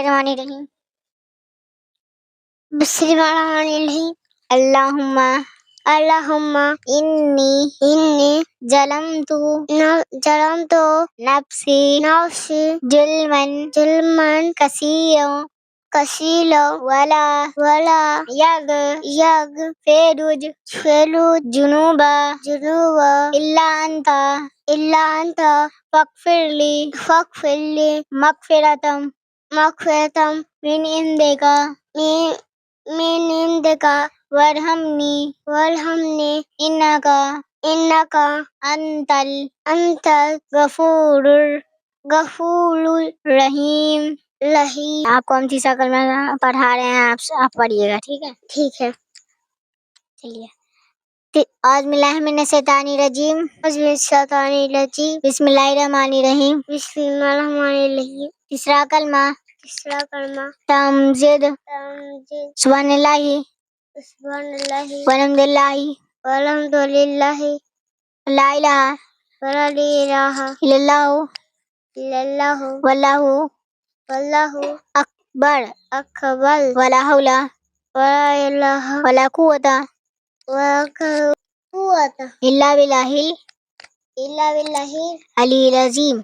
बिस्मिल्लाहिर्रहमानिर्रहीम। बिस्मिल्लाहिर्रहमानिर्रहीम। अल्लाहुम्मा अल्लाहुम्मा इन्नी जलमतु नफ्सी जुल्मन कसीरो वला फेरुज जुनूबा इल्ला अंता फगफिरली मगफिरतम मिन इंदिका वरहमनी इन्नका अंतल गफूरुर रहीम। आपको हम तीसरा कलमा पढ़ा रहे हैं, आप पढ़िएगा, ठीक है? ठीक है, चलिए। औज़ुबिल्लाहिमिनश्शैतानिर्रजीम बिस्मिल्लाहिर्रहमानिर्रहीम। तीसरा कलमा तमजीद सुब्हानल्लाहि वल्हम्दुलिल्लाहि ला इलाहा इल्लल्लाहु वल्लाहु अकबर वला हौला वला कुव्वता इल्ला बिल्लाहिल अलील अज़ीम।